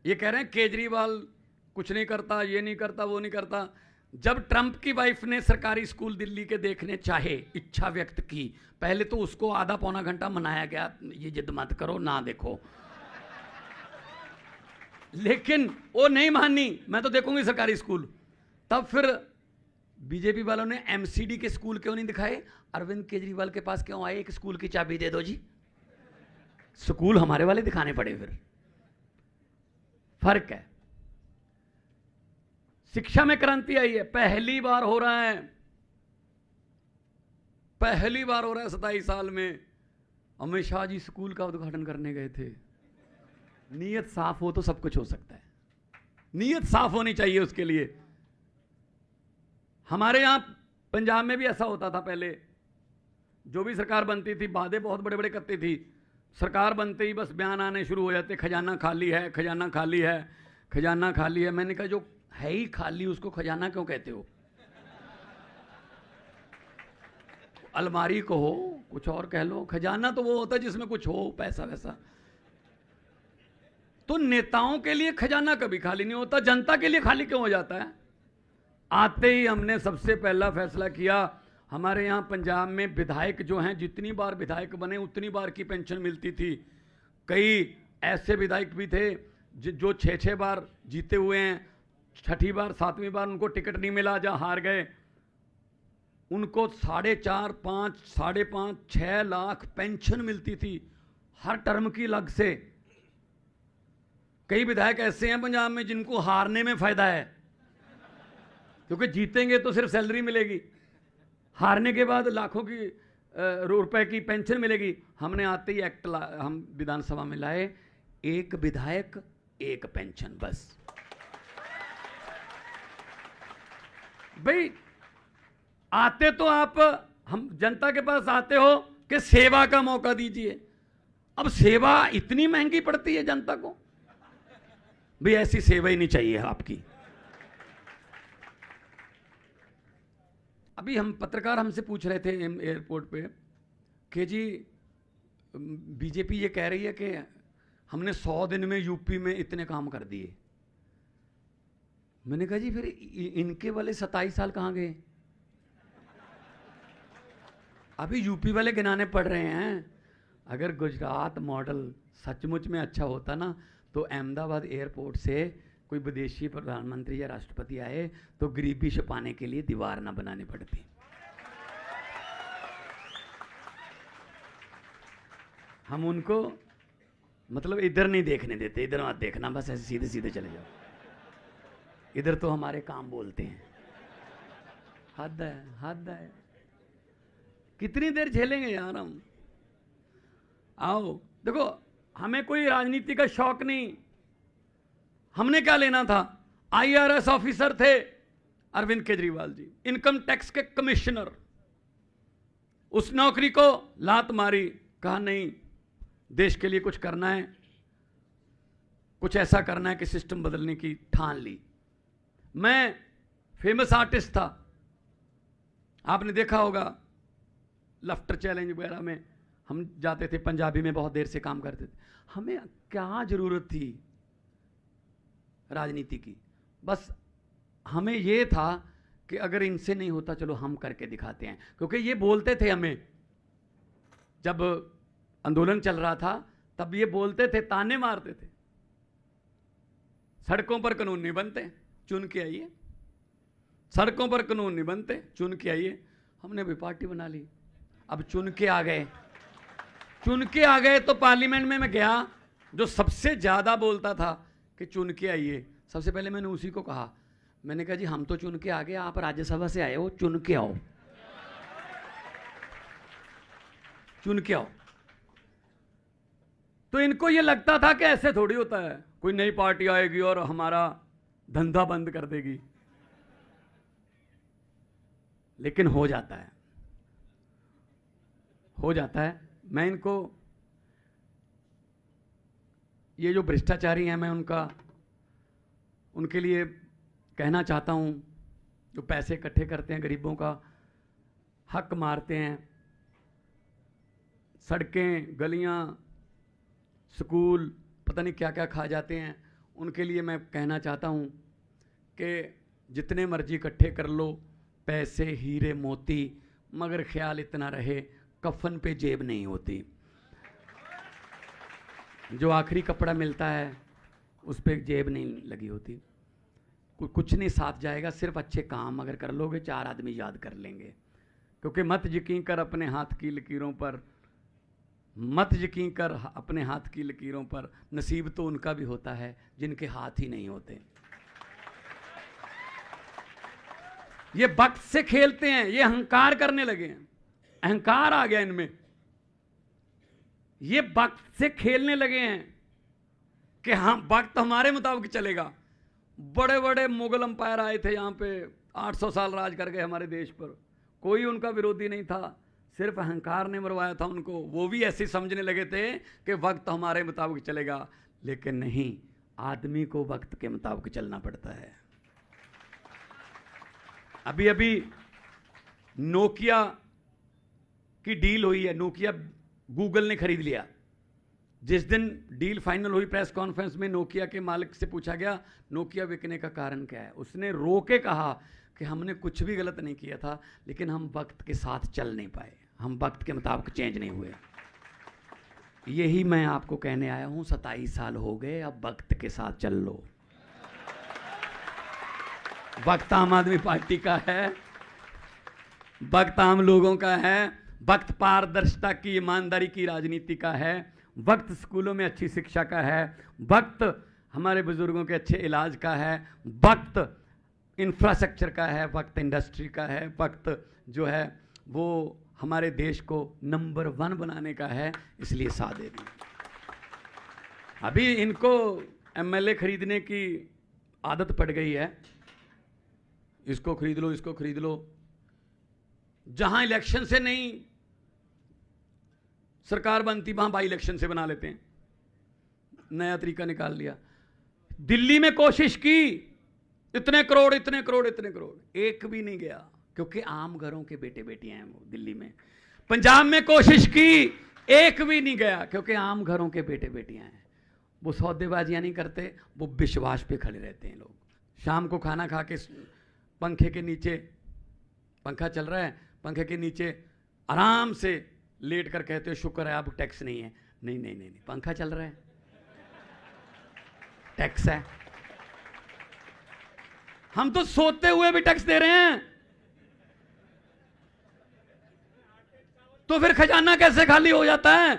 ये कह रहे हैं केजरीवाल कुछ नहीं करता, ये नहीं करता, वो नहीं करता। जब ट्रंप की वाइफ ने सरकारी स्कूल दिल्ली के देखने चाहे, इच्छा व्यक्त की, पहले तो उसको आधा पौना घंटा मनाया गया, ये जिद मत करो, ना देखो। लेकिन वो नहीं मानी, मैं तो देखूंगी सरकारी स्कूल। तब फिर बीजेपी वालों ने एमसीडी के स्कूल क्यों नहीं दिखाए? अरविंद केजरीवाल के पास क्यों आए? एक स्कूल की चाबी दे दो जी, स्कूल हमारे वाले दिखाने पड़े। फिर फर्क है। शिक्षा में क्रांति आई है, पहली बार हो रहा है, पहली बार हो रहा है 27 साल में। अमित शाह जी स्कूल का उद्घाटन करने गए थे। नीयत साफ हो तो सब कुछ हो सकता है, नीयत साफ होनी चाहिए उसके लिए। हमारे यहां पंजाब में भी ऐसा होता था पहले, जो भी सरकार बनती थी वादे बहुत बड़े बड़े करती थी, सरकार बनते ही बस बयान आने शुरू हो जाते, खजाना खाली है, खजाना खाली है, खजाना खाली है। मैंने कहा जो है ही खाली उसको खजाना क्यों कहते हो? अलमारी को हो, कुछ और कह लो, खजाना तो वो होता है जिसमें कुछ हो, पैसा वैसा। तो नेताओं के लिए खजाना कभी खाली नहीं होता, जनता के लिए खाली क्यों हो जाता है? आते ही हमने सबसे पहला फैसला किया, हमारे यहां पंजाब में विधायक जो हैं, जितनी बार विधायक बने उतनी बार की पेंशन मिलती थी। कई ऐसे विधायक भी थे जो 6-6 बार जीते हुए हैं, 6ठी बार 7वीं बार उनको टिकट नहीं मिला, जहां हार गए। उनको 4.5, 5, 5.5, 6 लाख पेंशन मिलती थी हर टर्म की अलग से। कई विधायक ऐसे हैं पंजाब में जिनको हारने में फायदा है, क्योंकि जीतेंगे तो सिर्फ सैलरी मिलेगी, हारने के बाद लाखों की रुपए की पेंशन मिलेगी। हमने आते ही एक्ट हम विधानसभा में लाए, एक विधायक एक पेंशन। बस भाई, आते तो आप हम जनता के पास आते हो कि सेवा का मौका दीजिए। अब सेवा इतनी महंगी पड़ती है जनता को, भाई ऐसी सेवा ही नहीं चाहिए आपकी। अभी हम पत्रकार हमसे पूछ रहे थे एयरपोर्ट पे कि जी बीजेपी ये कह रही है कि हमने 100 दिन में यूपी में इतने काम कर दिए। मैंने कहा जी फिर इनके वाले 27 साल कहां गए? अभी यूपी वाले गिनाने पड़ रहे हैं। अगर गुजरात मॉडल सचमुच में अच्छा होता ना, तो अहमदाबाद एयरपोर्ट से कोई विदेशी प्रधानमंत्री या राष्ट्रपति आए तो गरीबी छुपाने के लिए दीवार ना बनानी पड़ती। हम उनको मतलब इधर नहीं देखने देते, इधर मत देखना, बस ऐसे सीधे सीधे चले जाओ, इधर तो हमारे काम बोलते हैं। हद है, हद है। कितनी देर झेलेंगे यार हम? आओ देखो, हमें कोई राजनीति का शौक नहीं। हमने क्या लेना था? आईआरएस ऑफिसर थे अरविंद केजरीवाल जी, इनकम टैक्स के कमिश्नर। उस नौकरी को लात मारी, कहा नहीं देश के लिए कुछ करना है, कुछ ऐसा करना है कि सिस्टम बदलने की ठान ली। मैं फेमस आर्टिस्ट था, आपने देखा होगा लफ्टर चैलेंज वगैरह में हम जाते थे, पंजाबी में बहुत देर से काम करते थे। हमें क्या जरूरत थी राजनीति की? बस हमें यह था कि अगर इनसे नहीं होता चलो हम करके दिखाते हैं। क्योंकि ये बोलते थे हमें, जब आंदोलन चल रहा था तब ये बोलते थे, ताने मारते थे, सड़कों पर कानून नहीं बनते, चुन के आइए। सड़कों पर कानून नहीं बनते, चुन के आइए। हमने भी पार्टी बना ली। अब चुन के आ गए, चुन के आ गए तो पार्लियामेंट में मैं गया, जो सबसे ज्यादा बोलता था कि चुन के आइए, सबसे पहले मैंने उसी को कहा। मैंने कहा जी हम तो चुन के आ गए, आप राज्यसभा से आए हो, चुन के आओ, चुन के आओ। तो इनको ये लगता था कि ऐसे थोड़ी होता है, कोई नई पार्टी आएगी और हमारा धंधा बंद कर देगी। लेकिन हो जाता है, हो जाता है। मैं इनको, ये जो भ्रष्टाचारी हैं, मैं उनके लिए कहना चाहता हूं, जो पैसे इकट्ठे करते हैं, गरीबों का हक मारते हैं, सड़कें, गलियां, स्कूल, पता नहीं क्या क्या खा जाते हैं, उनके लिए मैं कहना चाहता हूँ कि जितने मर्जी इकट्ठे कर लो पैसे हीरे मोती, मगर ख्याल इतना रहे कफन पे जेब नहीं होती। जो आखिरी कपड़ा मिलता है उस पर जेब नहीं लगी होती। कुछ नहीं साथ जाएगा, सिर्फ अच्छे काम अगर कर लोगे 4 आदमी याद कर लेंगे। क्योंकि मत यकीन कर अपने हाथ की लकीरों पर, मत यकीन कर अपने हाथ की लकीरों पर, नसीब तो उनका भी होता है जिनके हाथ ही नहीं होते। ये वक्त से खेलते हैं, ये अहंकार करने लगे हैं, अहंकार आ गया इनमें। ये वक्त से खेलने लगे हैं कि हम वक्त हमारे मुताबिक चलेगा। बड़े बड़े मुगल अंपायर आए थे यहाँ पे, 800 साल राज कर गए हमारे देश पर, कोई उनका विरोधी नहीं था, सिर्फ अहंकार ने मरवाया था उनको। वो भी ऐसे समझने लगे थे कि वक्त हमारे मुताबिक चलेगा, लेकिन नहीं, आदमी को वक्त के मुताबिक चलना पड़ता है। अभी अभी नोकिया की डील हुई है, नोकिया गूगल ने खरीद लिया। जिस दिन डील फाइनल हुई, प्रेस कॉन्फ्रेंस में नोकिया के मालिक से पूछा गया नोकिया बिकने का कारण क्या है। उसने रो के कहा कि हमने कुछ भी गलत नहीं किया था, लेकिन हम वक्त के साथ चल नहीं पाए, हम वक्त के मुताबिक चेंज नहीं हुए। यही मैं आपको कहने आया हूं, 27 साल हो गए, अब वक्त के साथ चल लो। वक्त आम आदमी पार्टी का है, वक्त आम लोगों का है, वक्त पारदर्शिता की, ईमानदारी की राजनीति का है, वक्त स्कूलों में अच्छी शिक्षा का है, वक्त हमारे बुजुर्गों के अच्छे इलाज का है, वक्त इंफ्रास्ट्रक्चर का है, वक्त इंडस्ट्री का है, वक्त जो है वो हमारे देश को नंबर 1 बनाने का है। इसलिए साथ दे दी। अभी इनको एमएलए खरीदने की आदत पड़ गई है, इसको खरीद लो, इसको खरीद लो। जहां इलेक्शन से नहीं सरकार बनती, वहां बाई इलेक्शन से बना लेते हैं। नया तरीका निकाल लिया। दिल्ली में कोशिश की, इतने करोड़ इतने करोड़ इतने करोड़, एक भी नहीं गया, क्योंकि आम घरों के बेटे बेटियां हैं वो दिल्ली में। पंजाब में कोशिश की, एक भी नहीं गया, क्योंकि आम घरों के बेटे बेटियां हैं। वो सौदेबाजियां नहीं करते, वो विश्वास पे खड़े रहते हैं लोग। शाम को खाना खा के पंखे के नीचे, पंखा चल रहा है, पंखे के नीचे आराम से लेट कर कहते हो शुक्र है अब टैक्स नहीं है। नहीं नहीं नहीं, नहीं, पंखा चल रहा है, टैक्स है। हम तो सोते हुए भी टैक्स दे रहे हैं, तो फिर खजाना कैसे खाली हो जाता है?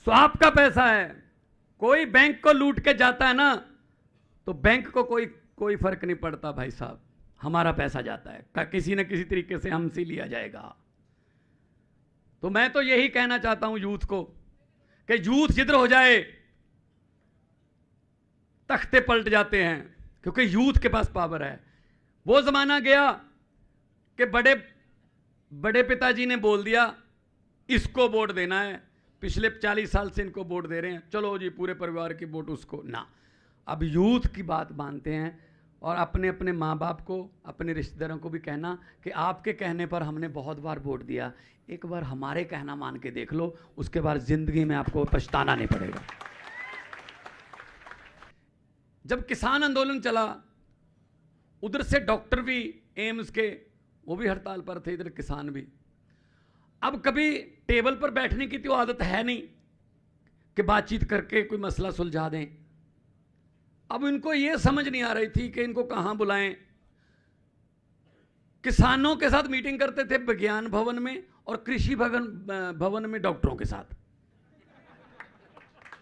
तो आपका पैसा है, कोई बैंक को लूट के जाता है ना, तो बैंक को कोई फर्क नहीं पड़ता भाई साहब, हमारा पैसा जाता है, किसी न किसी तरीके से हमसे लिया जाएगा। तो मैं तो यही कहना चाहता हूं यूथ को कि यूथ जिधर हो जाए तख्ते पलट जाते हैं, क्योंकि यूथ के पास पावर है। वो जमाना गया कि बड़े पिताजी ने बोल दिया इसको वोट देना है, पिछले 40 साल से इनको वोट दे रहे हैं, चलो जी पूरे परिवार की वोट उसको ना। अब यूथ की बात मानते हैं और अपने अपने माँ बाप को, अपने रिश्तेदारों को भी कहना कि आपके कहने पर हमने बहुत बार वोट दिया, एक बार हमारे कहना मान के देख लो, उसके बाद जिंदगी में आपको पछताना नहीं पड़ेगा। जब किसान आंदोलन चला, उधर से डॉक्टर भी एम्स के वो भी हड़ताल पर थे, इधर किसान भी। अब कभी टेबल पर बैठने की तो आदत है नहीं कि बातचीत करके कोई मसला सुलझा दें। अब इनको यह समझ नहीं आ रही थी कि इनको कहां बुलाएं। किसानों के साथ मीटिंग करते थे विज्ञान भवन में और कृषि भवन में डॉक्टरों के साथ।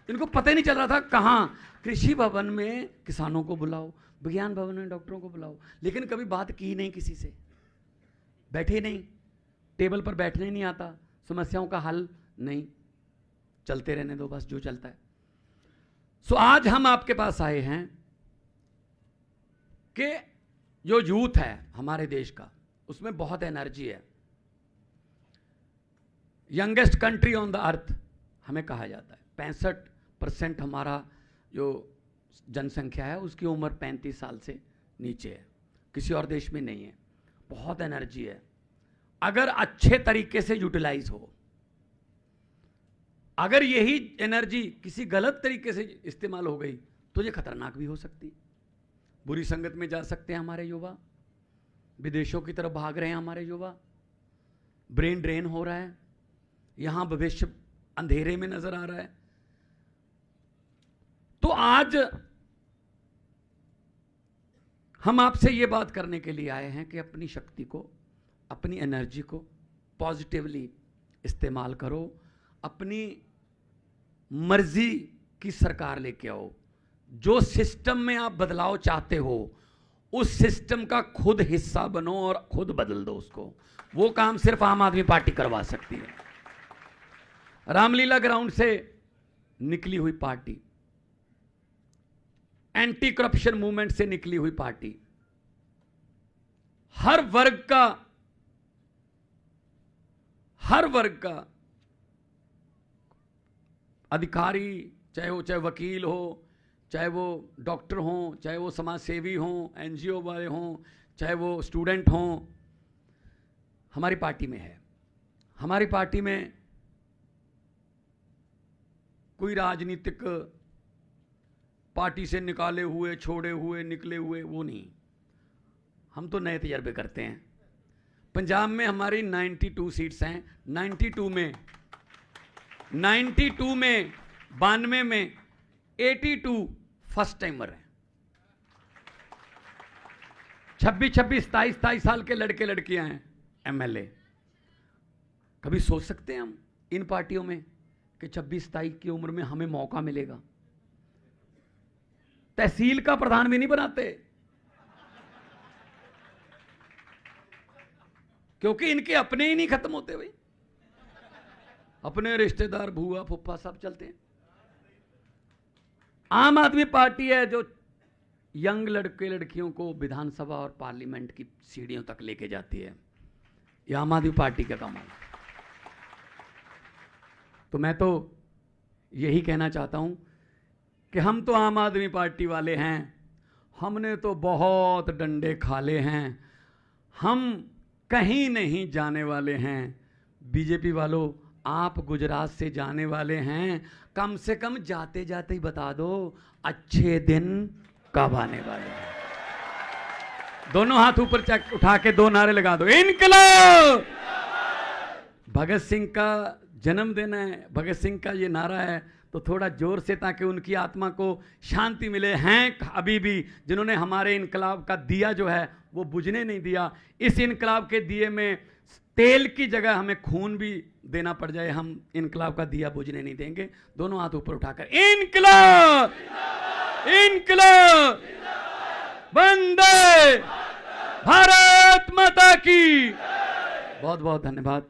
इनको पता ही नहीं चल रहा था कहां, कृषि भवन में किसानों को बुलाओ, विज्ञान भवन में डॉक्टरों को बुलाओ, लेकिन कभी बात की नहीं किसी से, बैठे नहीं, टेबल पर बैठने नहीं आता, समस्याओं का हल नहीं, चलते रहने दो बस जो चलता है। सो आज हम आपके पास आए हैं कि जो यूथ है हमारे देश का, उसमें बहुत एनर्जी है। Youngest country on the earth हमें कहा जाता है। 65% हमारा जो जनसंख्या है उसकी उम्र 35 साल से नीचे है, किसी और देश में नहीं है। बहुत एनर्जी है। अगर अच्छे तरीके से यूटिलाइज हो, अगर यही एनर्जी किसी गलत तरीके से इस्तेमाल हो गई तो ये खतरनाक भी हो सकती। बुरी संगत में जा सकते हैं हमारे युवा, विदेशों की तरफ भाग रहे हैं हमारे युवा, ब्रेन ड्रेन हो रहा है, यहां भविष्य अंधेरे में नजर आ रहा है। तो आज हम आपसे ये बात करने के लिए आए हैं कि अपनी शक्ति को, अपनी एनर्जी को पॉजिटिवली इस्तेमाल करो, अपनी मर्जी की सरकार लेके आओ। जो सिस्टम में आप बदलाव चाहते हो उस सिस्टम का खुद हिस्सा बनो और खुद बदल दो उसको। वो काम सिर्फ आम आदमी पार्टी करवा सकती है। रामलीला ग्राउंड से निकली हुई पार्टी, एंटी करप्शन मूवमेंट से निकली हुई पार्टी, हर वर्ग का अधिकारी, चाहे वकील हो, चाहे वो डॉक्टर हों, चाहे वो समाज सेवी हों, एनजीओ वाले हों, चाहे वो स्टूडेंट हों, हमारी पार्टी में है। हमारी पार्टी में कोई राजनीतिक पार्टी से निकाले हुए, छोड़े हुए, निकले हुए वो नहीं। हम तो नए तजर्बे करते हैं। पंजाब में हमारी 92 सीट्स हैं। 92 में 92 में 82 फर्स्ट टाइमर हैं। 26 27 साल के लड़के लड़कियां हैं एमएलए। कभी सोच सकते हैं हम इन पार्टियों में कि 26-27 की उम्र में हमें मौका मिलेगा? तहसील का प्रधान भी नहीं बनाते, क्योंकि इनके अपने ही नहीं खत्म होते भाई। अपने रिश्तेदार, भूआ, फुफ्फा सब चलते हैं। आम आदमी पार्टी है जो यंग लड़के लड़कियों को विधानसभा और पार्लियामेंट की सीढ़ियों तक लेके जाती है। ये आम आदमी पार्टी का कमाल है। तो मैं तो यही कहना चाहता हूं कि हम तो आम आदमी पार्टी वाले हैं, हमने तो बहुत डंडे खाले हैं, हम कहीं नहीं जाने वाले हैं। बीजेपी वालों, आप गुजरात से जाने वाले हैं, कम से कम जाते जाते ही बता दो अच्छे दिन कब आने वाले हैं। दोनों हाथ ऊपर उठा के दो नारे लगा दो, इनकलाब। भगत सिंह का जन्मदिन है, भगत सिंह का ये नारा है, तो थोड़ा जोर से, ताकि उनकी आत्मा को शांति मिले। हैं अभी भी जिन्होंने हमारे इनकलाब का दिया जो है वो बुझने नहीं दिया। इस इनकलाब के दिए में तेल की जगह हमें खून भी देना पड़ जाए, हम इनकलाब का दिया बुझने नहीं देंगे। दोनों हाथ ऊपर उठाकर इनकलाब, इनकलाब, वंदे भारत माता की। बहुत बहुत धन्यवाद।